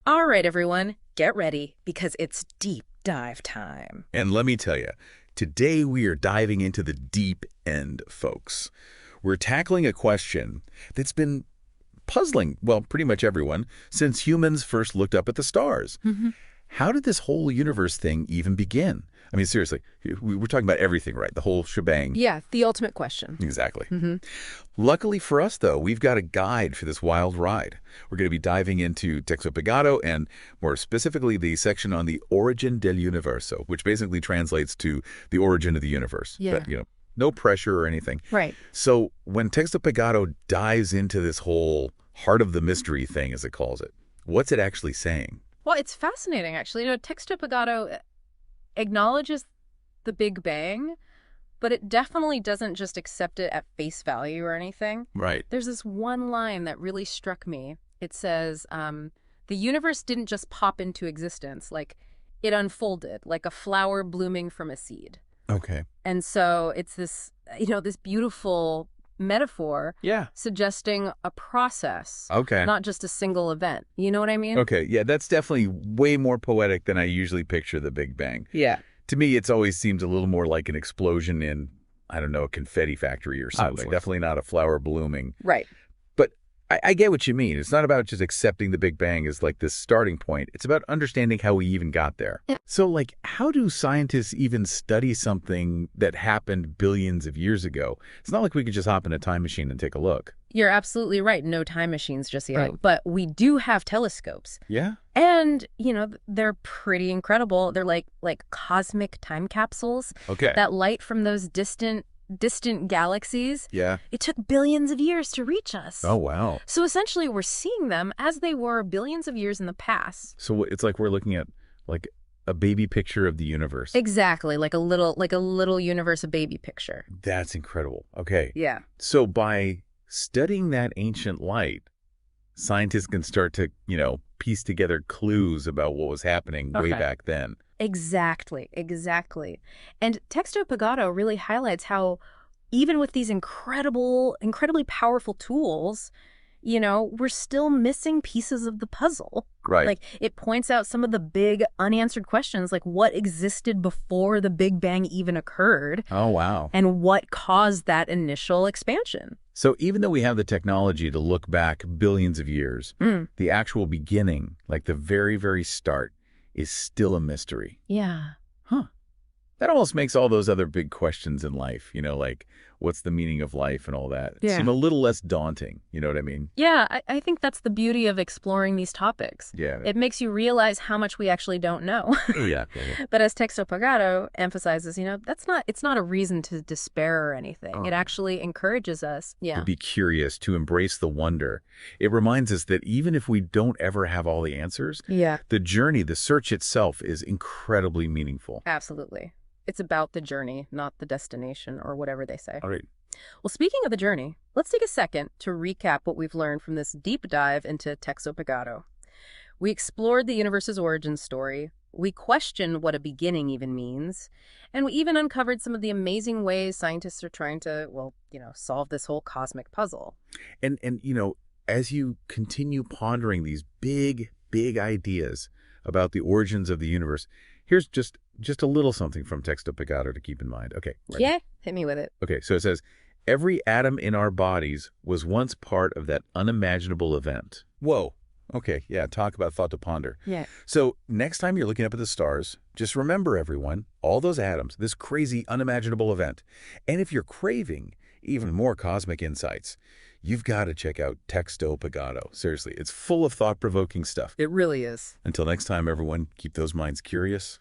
All right, everyone, get ready because it's deep dive time. And let me tell you, today we are diving into the deep end, folks. We're tackling a question that's been puzzling, well, pretty much everyone, since humans first looked up at the stars. How did this whole universe thing even begin? I mean, seriously, we're talking about everything, right? The whole shebang. Yeah, the ultimate question. Exactly. Luckily for us, though, we've got a guide for this wild ride. We're going to be diving into Texto Pegado and, more specifically, the section on the origin del universo, which basically translates to the origin of the universe. Yeah. But, no pressure or anything. Right. So when Texto Pegado dives into this whole heart of the mystery thing, as it calls it, what's it actually saying? Well, it's fascinating, actually. Texto Pegado acknowledges the Big Bang, but it definitely doesn't just accept it at face value or anything. Right. There's this one line that really struck me. It says, the universe didn't just pop into existence, like it unfolded, like a flower blooming from a seed. Okay. And so it's this, this beautiful metaphor suggesting a process, Okay. not just a single event. You know what I mean? Okay, yeah, that's definitely way more poetic than I usually picture the Big Bang. Yeah. To me, it's always seems a little more like an explosion in, I don't know, a confetti factory or something. Definitely not a flower blooming. Right. But I get what you mean. It's not about just accepting the Big Bang as like this starting point. It's about understanding how we even got there. Yeah. So, like, how do scientists even study something that happened billions of years ago? It's not like we could just hop in a time machine and take a look. You're absolutely right. No time machines just yet. Right. But we do have telescopes. Yeah? And, they're pretty incredible. They're like cosmic time capsules Okay. that light from those distant galaxies. Yeah. It took billions of years to reach us. Oh, wow. So essentially, we're seeing them as they were billions of years in the past. So it's like we're looking at like a baby picture of the universe. Exactly, like a little universe, a baby picture. That's incredible. Okay. Yeah. So by studying that ancient light, scientists can start to, piece together clues about what was happening way back then. Exactly. And Texto Pegado really highlights how even with these incredibly powerful tools, we're still missing pieces of the puzzle. Right. Like, it points out some of the big unanswered questions, like what existed before the Big Bang even occurred. Oh, wow. And what caused that initial expansion. So even though we have the technology to look back billions of years, the actual beginning, like the very, very start, is still a mystery. Yeah. Huh. That almost makes all those other big questions in life, like what's the meaning of life and all that, seem a little less daunting. You know what I mean? Yeah, I think that's the beauty of exploring these topics. Yeah. It makes you realize how much we actually don't know. Yeah. But as Texto Pegado emphasizes, it's not a reason to despair or anything. It actually encourages us. To be curious, to embrace the wonder. It reminds us that even if we don't ever have all the answers, the journey, the search itself is incredibly meaningful. Absolutely. It's about the journey, not the destination or whatever they say. All right. Well, speaking of the journey, let's take a second to recap what we've learned from this deep dive into Texto Pegado. We explored the universe's origin story. We questioned what a beginning even means. And we even uncovered some of the amazing ways scientists are trying to, solve this whole cosmic puzzle. And as you continue pondering these big, big ideas about the origins of the universe, here's just a little something from Texto Pegado to keep in mind. Okay. Ready? Yeah, hit me with it. Okay, so it says, every atom in our bodies was once part of that unimaginable event. Whoa. Okay, yeah, talk about thought to ponder. Yeah. So next time you're looking up at the stars, just remember, everyone, all those atoms, this crazy, unimaginable event. And if you're craving even more cosmic insights, you've got to check out Texto Pegado. Seriously, it's full of thought-provoking stuff. It really is. Until next time, everyone, keep those minds curious